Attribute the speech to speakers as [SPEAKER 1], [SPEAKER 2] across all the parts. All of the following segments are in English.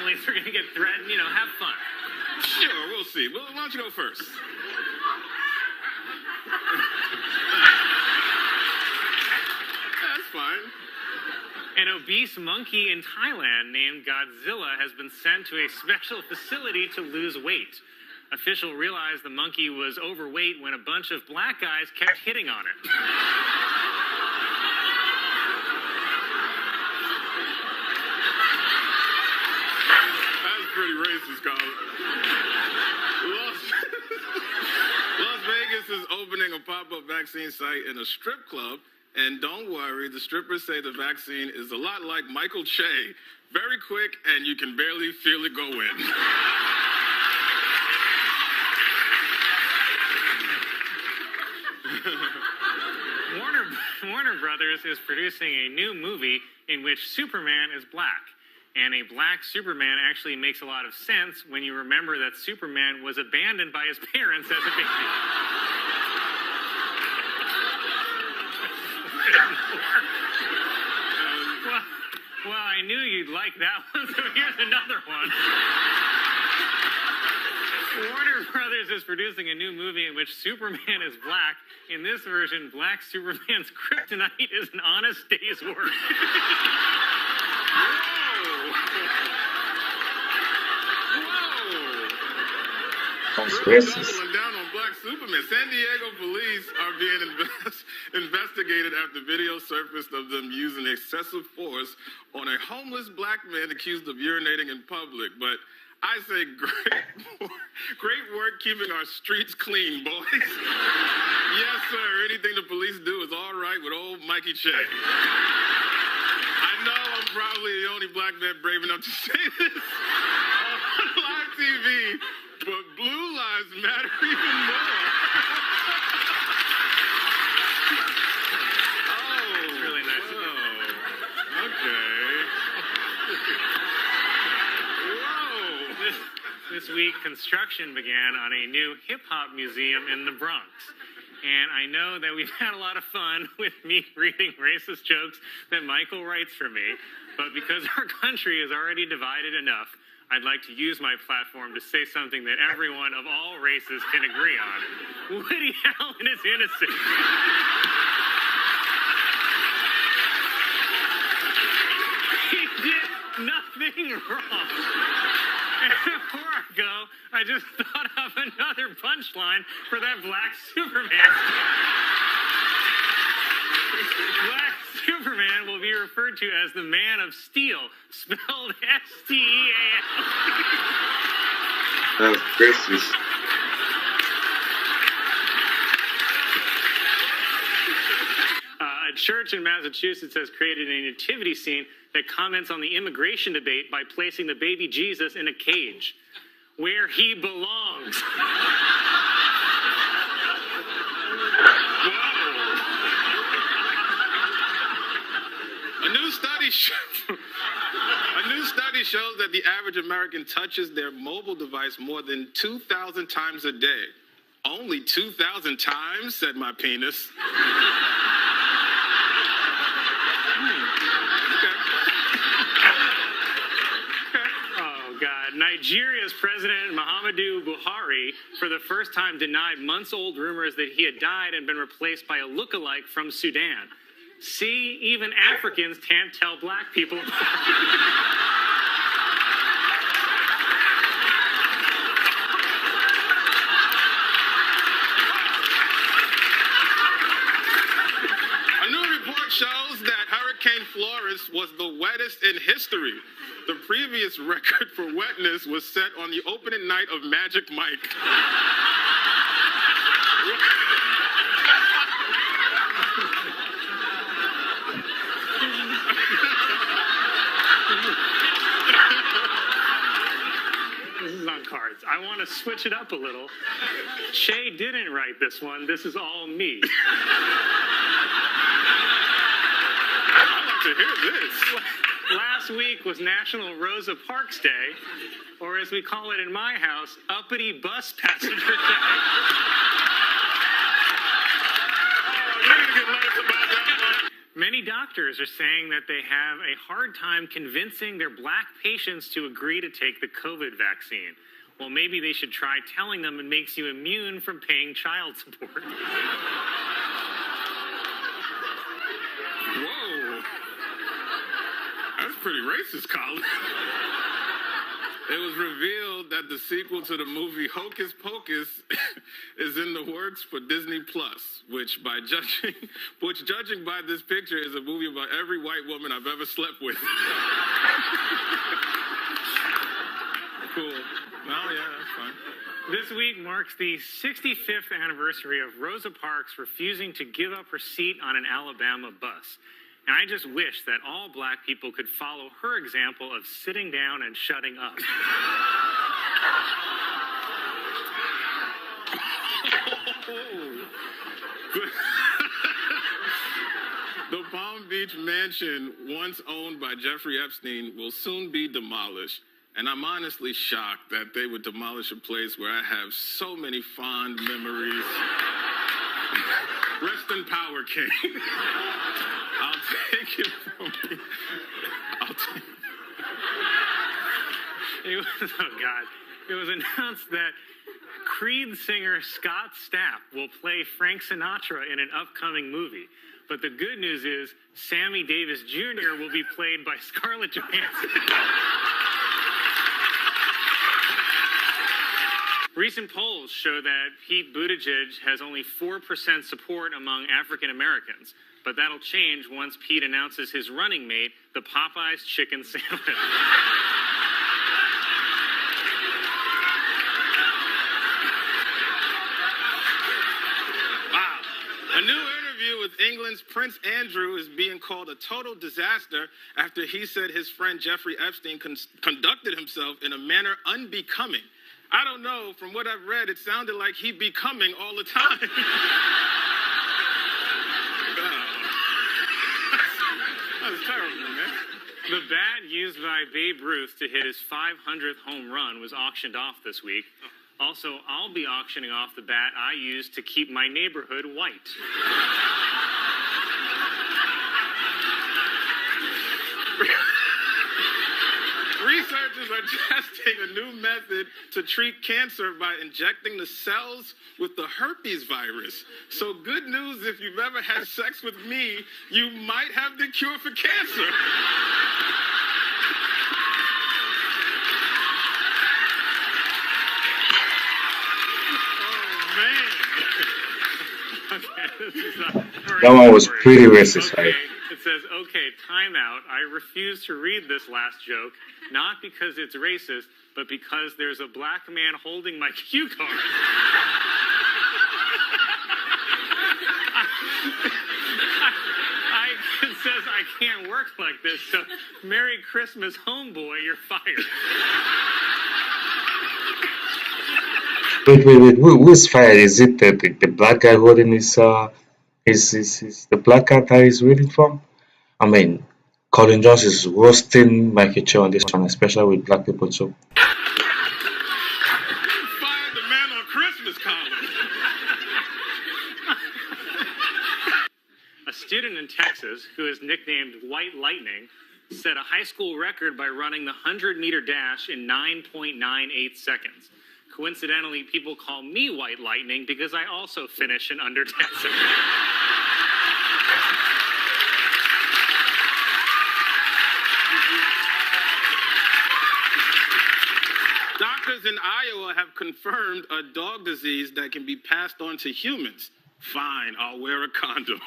[SPEAKER 1] families are going to get threatened. You know, have fun.
[SPEAKER 2] Sure, we'll see. Well, why don't you go first? That's fine.
[SPEAKER 1] An obese monkey in Thailand named Godzilla has been sent to a special facility to lose weight. Officials realized the monkey was overweight when a bunch of black guys kept hitting on it.
[SPEAKER 2] That's pretty racist, Colin. Las Vegas is opening a pop-up vaccine site in a strip club. And don't worry, the strippers say the vaccine is a lot like Michael Che. Very quick, and you can barely feel it go in.
[SPEAKER 1] Warner Brothers is producing a new movie in which Superman is black. And a black Superman actually makes a lot of sense when you remember that Superman was abandoned by his parents as a baby. Well, I knew you'd like that one, so here's another one. Warner Brothers is producing a new movie in which Superman is black. In this version, black Superman's kryptonite is an honest day's work.
[SPEAKER 2] Doubling down on black Superman. San Diego police are being investigated after video surfaced of them using excessive force on a homeless black man accused of urinating in public. But I say great work keeping our streets clean, boys. Yes, sir. Anything the police do is all right with old Mikey Che. I know I'm probably the only black man brave enough to say this on live TV, but blue lives matter even more.
[SPEAKER 1] It's really nice.
[SPEAKER 2] Okay.
[SPEAKER 1] This week, construction began on a new hip-hop museum in the Bronx. And I know that we've had a lot of fun with me reading racist jokes that Michael writes for me. But because our country is already divided enough, I'd like to use my platform to say something that everyone of all races can agree on. Woody Allen is innocent. He did nothing wrong. And before I go, I just thought of another punchline for that black Superman. Black Superman will be referred to as the Man of Steel, spelled S-T-E-A-L.
[SPEAKER 3] That's racist.
[SPEAKER 1] A church in Massachusetts has created a nativity scene that comments on the immigration debate by placing the baby Jesus in a cage, where he belongs.
[SPEAKER 2] A new study shows that the average American touches their mobile device more than 2,000 times a day. Only 2,000 times, said my penis.
[SPEAKER 1] Oh, God. Nigeria's President Muhammadu Buhari, for the first time, denied months-old rumors that he had died and been replaced by a lookalike from Sudan. See, even Africans can't tell black people apart.
[SPEAKER 2] A new report shows that Hurricane Florence was the wettest in history. The previous record for wetness was set on the opening night of Magic Mike.
[SPEAKER 1] This is on cards. I want to switch it up a little. Che didn't write this one. This is all me.
[SPEAKER 2] I'd like to hear this.
[SPEAKER 1] Last week was National Rosa Parks Day, or as we call it in my house, Uppity Bus Passenger Day. Many doctors are saying that they have a hard time convincing their black patients to agree to take the COVID vaccine. Well, maybe they should try telling them it makes you immune from paying child support.
[SPEAKER 2] Whoa. That's pretty racist, Colin. It was revealed that the sequel to the movie Hocus Pocus is in the works for Disney Plus, which judging by this picture is a movie about every white woman I've ever slept with. Cool. Oh, yeah, that's fine.
[SPEAKER 1] This week marks the 65th anniversary of Rosa Parks refusing to give up her seat on an Alabama bus. And I just wish that all black people could follow her example of sitting down and shutting up.
[SPEAKER 2] The Palm Beach mansion, once owned by Jeffrey Epstein, will soon be demolished. And I'm honestly shocked that they would demolish a place where I have so many fond memories. Rest in power, King. I'll take it from me.
[SPEAKER 1] Oh, God. It was announced that Creed singer Scott Stapp will play Frank Sinatra in an upcoming movie. But the good news is Sammy Davis Jr. will be played by Scarlett Johansson. Recent polls show that Pete Buttigieg has only 4% support among African Americans, but that'll change once Pete announces his running mate, the Popeyes chicken sandwich.
[SPEAKER 2] Wow. A new interview with England's Prince Andrew is being called a total disaster after he said his friend Jeffrey Epstein conducted himself in a manner unbecoming. I don't know. From what I've read, it sounded like he'd be coming all the time. That was terrible, man.
[SPEAKER 1] The bat used by Babe Ruth to hit his 500th home run was auctioned off this week. Also, I'll be auctioning off the bat I used to keep my neighborhood white.
[SPEAKER 2] Researchers are testing a new method to treat cancer by injecting the cells with the herpes virus. So good news, if you've ever had sex with me, you might have the cure for cancer.
[SPEAKER 1] Oh, man. Okay, this is not
[SPEAKER 3] That one was pretty racist,
[SPEAKER 1] okay.
[SPEAKER 3] right?
[SPEAKER 1] It says, okay, timeout. I refuse to read this last joke, not because it's racist, but because there's a black man holding my cue card. It says I can't work like this, so Merry Christmas, homeboy, you're fired.
[SPEAKER 3] Wait. Who's fired? Is it the black guy holding his the black guy that he's reading from? I mean, Colin Jost is roasting Michael Cho on this one, especially with black people too.
[SPEAKER 2] Fired the man on Christmas, Colin.
[SPEAKER 1] A student in Texas, who is nicknamed White Lightning, set a high school record by running the 100-meter dash in 9.98 seconds. Coincidentally, people call me White Lightning because I also finish in under 10 seconds.
[SPEAKER 2] Doctors in Iowa have confirmed a dog disease that can be passed on to humans. Fine, I'll wear a condom.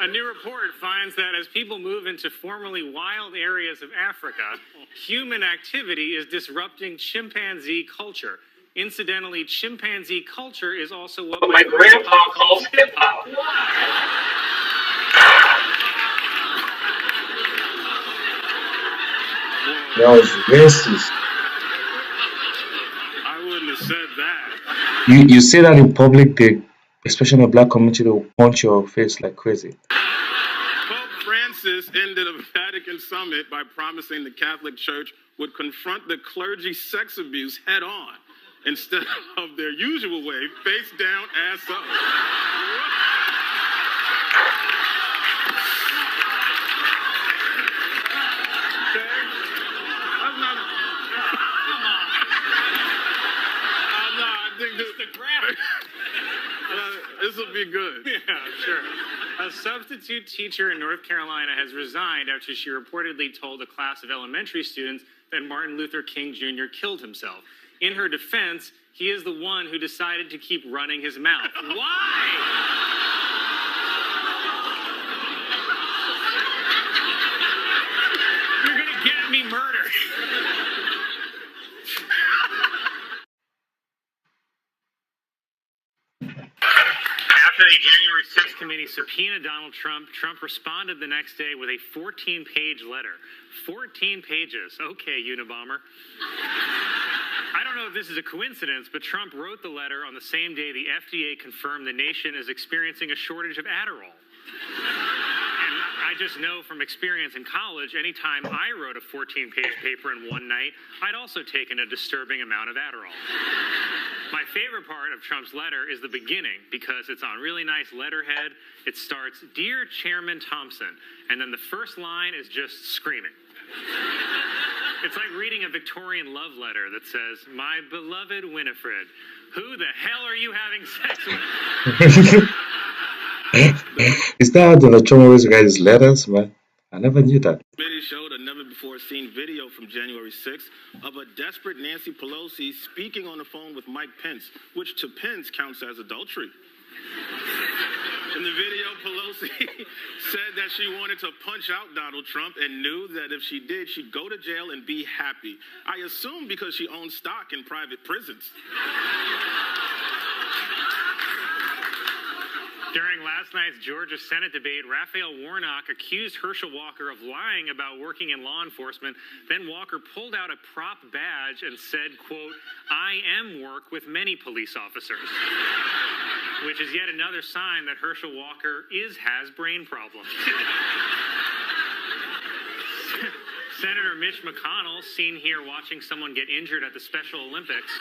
[SPEAKER 1] A new report finds that as people move into formerly wild areas of Africa, human activity is disrupting chimpanzee culture. Incidentally, chimpanzee culture is also what my grandpa calls hip-hop.
[SPEAKER 3] That was racist.
[SPEAKER 2] I wouldn't have said that.
[SPEAKER 3] You say that in public, especially in the black community, they'll punch your face like crazy.
[SPEAKER 2] Pope Francis ended a Vatican summit by promising the Catholic Church would confront the clergy sex abuse head on instead of their usual way, face down, ass up. This will be good.
[SPEAKER 1] Yeah, sure. A substitute teacher in North Carolina has resigned after she reportedly told a class of elementary students that Martin Luther King Jr. killed himself. In her defense, he is the one who decided to keep running his mouth. Why? You're gonna get me murdered. After the January 6th committee subpoenaed Donald Trump, Trump responded the next day with a 14-page letter. 14 pages. Okay, Unabomber. I don't know if this is a coincidence, but Trump wrote the letter on the same day the FDA confirmed the nation is experiencing a shortage of Adderall. And I just know from experience in college, anytime I wrote a 14-page paper in one night, I'd also taken a disturbing amount of Adderall. My favorite part of Trump's letter is the beginning because it's on really nice letterhead. It starts, "Dear Chairman Thompson," and then the first line is just screaming. It's like reading a Victorian love letter that says, "My beloved Winifred, who the hell are you having sex with?"
[SPEAKER 3] Is that how Donald Trump always writes his letters, man? I never knew that.
[SPEAKER 2] Committee showed a never-before-seen video from January 6th of a desperate Nancy Pelosi speaking on the phone with Mike Pence, which to Pence counts as adultery. In the video, Pelosi said that she wanted to punch out Donald Trump and knew that if she did, she'd go to jail and be happy. I assume because she owns stock in private prisons.
[SPEAKER 1] During last night's Georgia Senate debate, Raphael Warnock accused Herschel Walker of lying about working in law enforcement. Then Walker pulled out a prop badge and said, quote, "I am work with many police officers," which is yet another sign that Herschel Walker has brain problems. Senator Mitch McConnell, seen here watching someone get injured at the Special Olympics,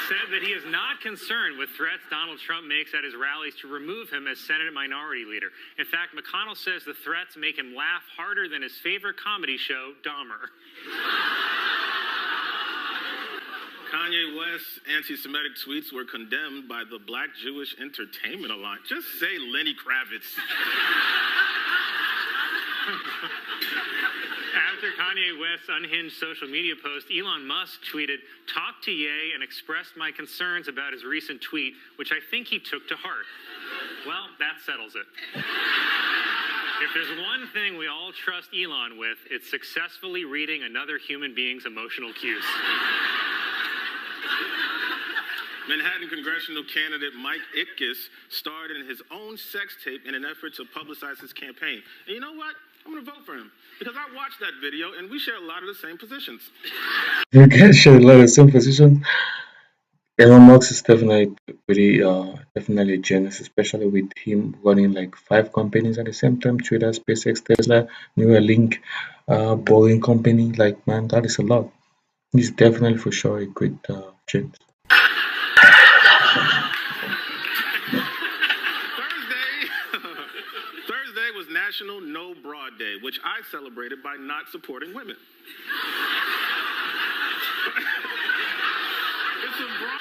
[SPEAKER 1] said that he is not concerned with threats Donald Trump makes at his rallies to remove him as Senate Minority Leader. In fact, McConnell says the threats make him laugh harder than his favorite comedy show, Dahmer.
[SPEAKER 2] Kanye West's anti-Semitic tweets were condemned by the Black Jewish Entertainment Alliance. Just say Lenny Kravitz.
[SPEAKER 1] After Kanye West's unhinged social media post, Elon Musk tweeted, "Talked to Ye and expressed my concerns about his recent tweet, which I think he took to heart." Well, that settles it. If there's one thing we all trust Elon with, it's successfully reading another human being's emotional cues.
[SPEAKER 2] Manhattan congressional candidate Mike Ickes starred in his own sex tape in an effort to publicize his campaign. And you know what? I'm going to vote for him because I watched that video and we share a lot of the same positions.
[SPEAKER 3] You can share a lot of the same positions. Elon Musk is definitely a genius, especially with him running like 5 companies at the same time: Twitter, SpaceX, Tesla, Neuralink, Boeing company. Like, man, that is a lot. He's definitely for sure a great genius.
[SPEAKER 2] Thursday was National No Broad Day, which I celebrated by not supporting women. It's a broad.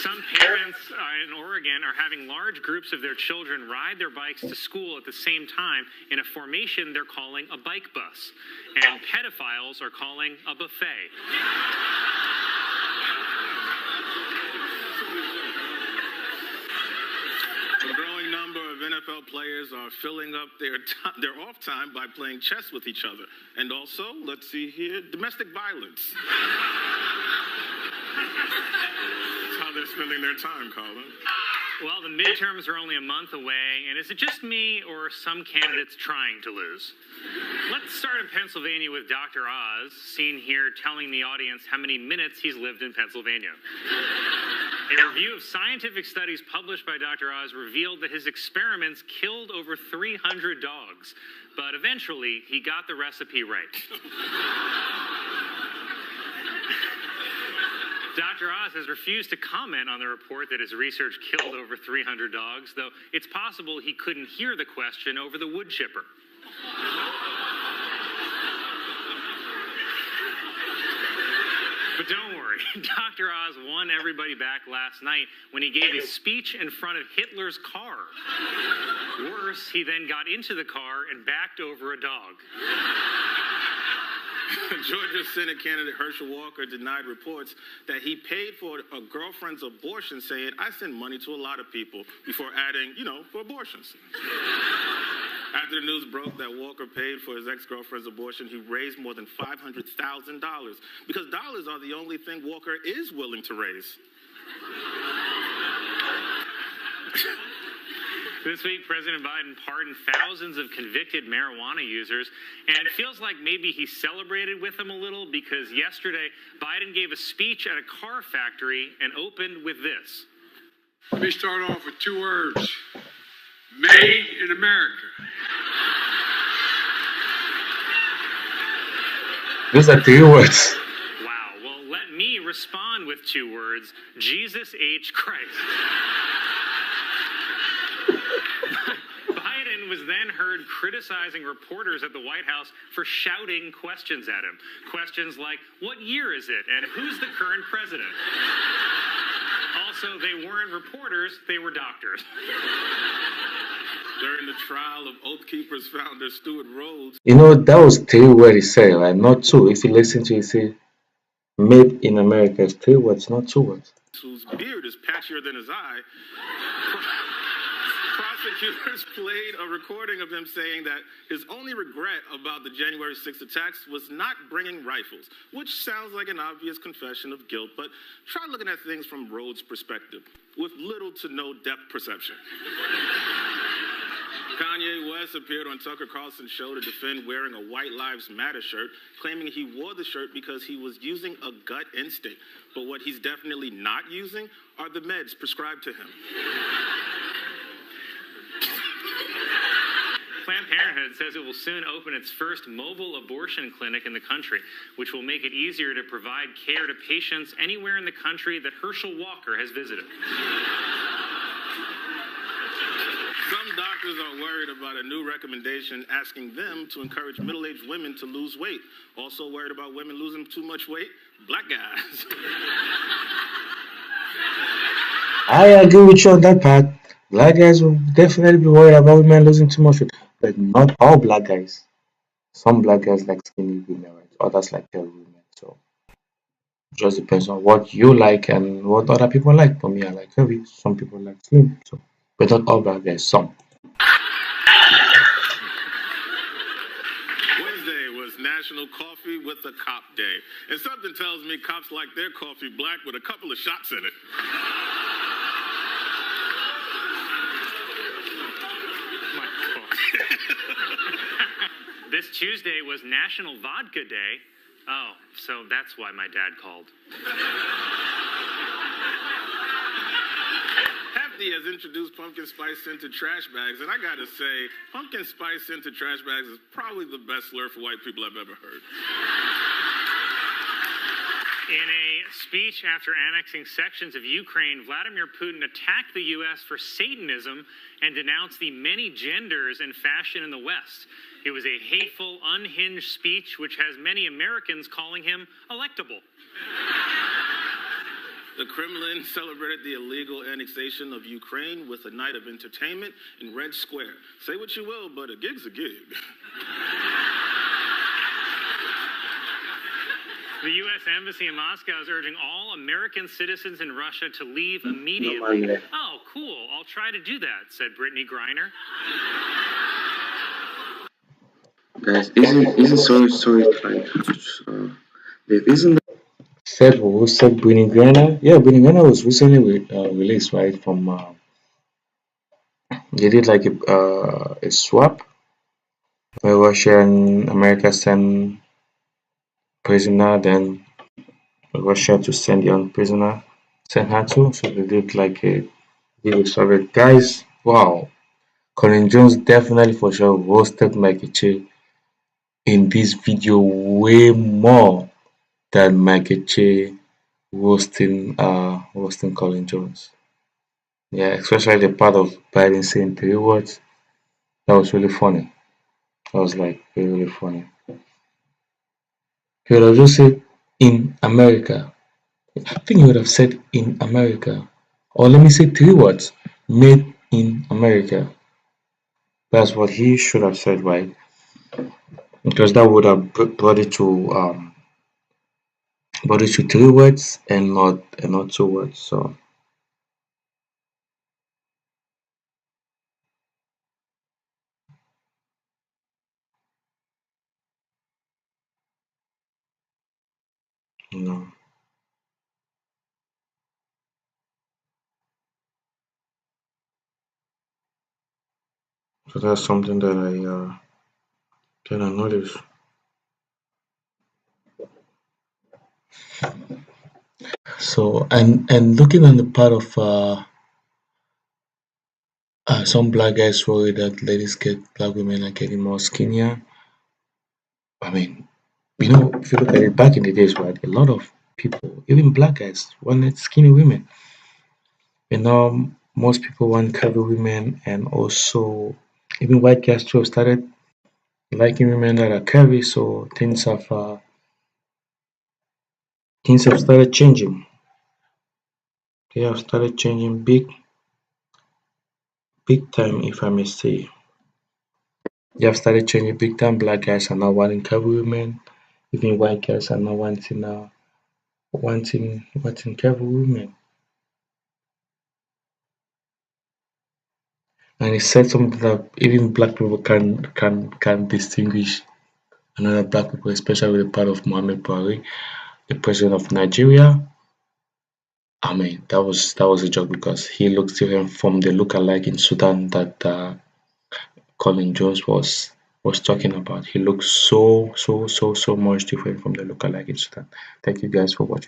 [SPEAKER 1] Some parents in Oregon are having large groups of their children ride their bikes to school at the same time in a formation they're calling a bike bus. And pedophiles are calling a buffet.
[SPEAKER 2] A growing number of NFL players are filling up their off time by playing chess with each other. And also, let's see here, domestic violence. That's how they're spending their time, Colin.
[SPEAKER 1] Well, the midterms are only a month away, and is it just me or some candidates trying to lose? Let's start in Pennsylvania with Dr. Oz, seen here telling the audience how many minutes he's lived in Pennsylvania. A review of scientific studies published by Dr. Oz revealed that his experiments killed over 300 dogs, but eventually he got the recipe right. Dr. Oz has refused to comment on the report that his research killed over 300 dogs, though it's possible he couldn't hear the question over the wood chipper. But don't worry, Dr. Oz won everybody back last night when he gave a speech in front of Hitler's car. Worse, he then got into the car and backed over a dog.
[SPEAKER 2] Georgia Senate candidate Herschel Walker denied reports that he paid for a girlfriend's abortion, saying, "I send money to a lot of people," before adding, for abortions. After the news broke that Walker paid for his ex-girlfriend's abortion, he raised more than $500,000 because dollars are the only thing Walker is willing to raise.
[SPEAKER 1] This week, President Biden pardoned thousands of convicted marijuana users, and it feels like maybe he celebrated with them a little because yesterday, Biden gave a speech at a car factory and opened with this.
[SPEAKER 4] Let me start off with 2 words. Made in America.
[SPEAKER 3] Those are 3 words.
[SPEAKER 1] Wow, well, let me respond with 2 words. Jesus H. Christ. Biden was then heard criticizing reporters at the White House for shouting questions at him. Questions like, what year is it, and who's the current president? Also, they weren't reporters, they were doctors.
[SPEAKER 2] During the trial of Oath Keepers founder Stuart Rhodes.
[SPEAKER 3] That was 3 words he said, right? Not 2. If you listen to it, say, made in America is 3 words, not 2 words.
[SPEAKER 2] Whose beard is patchier than his eye. Prosecutors played a recording of him saying that his only regret about the January 6th attacks was not bringing rifles, which sounds like an obvious confession of guilt, but try looking at things from Rhodes' perspective, with little to no depth perception. Kanye West appeared on Tucker Carlson's show to defend wearing a White Lives Matter shirt, claiming he wore the shirt because he was using a gut instinct. But what he's definitely not using are the meds prescribed to him.
[SPEAKER 1] Planned Parenthood says it will soon open its first mobile abortion clinic in the country, which will make it easier to provide care to patients anywhere in the country that Herschel Walker has visited.
[SPEAKER 2] Some doctors are worried about a new recommendation asking them to encourage middle-aged women to lose weight. Also worried about women losing too much weight? Black guys.
[SPEAKER 3] I agree with you on that part. Black guys will definitely be worried about women losing too much weight, but not all black guys. Some black guys like skinny women, right? Others like curvy women. So it just depends on what you like and what other people like. For me, I like curvy. Some people like slim. So, but not all black guys. Some.
[SPEAKER 2] Wednesday was National Coffee with a Cop Day, and something tells me cops like their coffee black with a couple of shots in it.
[SPEAKER 1] This Tuesday was National Vodka Day. Oh, so that's why my dad called.
[SPEAKER 2] Hefty has introduced pumpkin spice scented trash bags, and I gotta say, pumpkin spice scented trash bags is probably the best slur for white people I've ever heard.
[SPEAKER 1] In a speech after annexing sections of Ukraine, Vladimir Putin attacked the U.S. for Satanism and denounced the many genders in fashion in the West. It was a hateful, unhinged speech which has many Americans calling him electable.
[SPEAKER 2] The Kremlin celebrated the illegal annexation of Ukraine with a night of entertainment in Red Square. Say what you will, but a gig's a gig.
[SPEAKER 1] The U.S. Embassy in Moscow is urging all American citizens in Russia to leave immediately. Oh, cool. I'll try to do that, said Brittany Griner.
[SPEAKER 5] Guys, isn't sorry like isn't
[SPEAKER 3] Said who said Brittany Griner? Yeah, Brittany Griner was recently released, right, from they did like a swap where Russia and America send prisoner, then Russia to send the own prisoner, send her to. So they did like a video survey. Guys, wow. Colin Jones definitely for sure roasted Michael Che in this video way more than Michael Che roasting Colin Jones. Yeah, especially the part of Biden saying 3 words. That was really funny. That was like really, really funny. He would have just said in America. I think he would have said in America. Or let me say 3 words. Made in America. That's what he should have said, right? Because that would have brought it to 3 words and not 2 words. So you know. So that's something that I noticed. So and looking on the part of some black guys worry that black women are getting more skinnier. I mean, if you look at it back in the days, right, a lot of people, even black guys, wanted skinny women. Most people want curvy women, and also even white guys too started liking women that are curvy. So things have started changing. They have started changing big time, if I may say. They have started changing big time. Black guys are now wanting curvy women. Even white guys are now wanting curvy women. And he said something that even black people can distinguish another black people, especially with the part of Muhammad Buhari, the president of Nigeria. I mean, that was a joke because he looks different from the look-alike in Sudan that Colin Jones was talking about. He looks so much different from the look-alike in Sudan. Thank you guys for watching.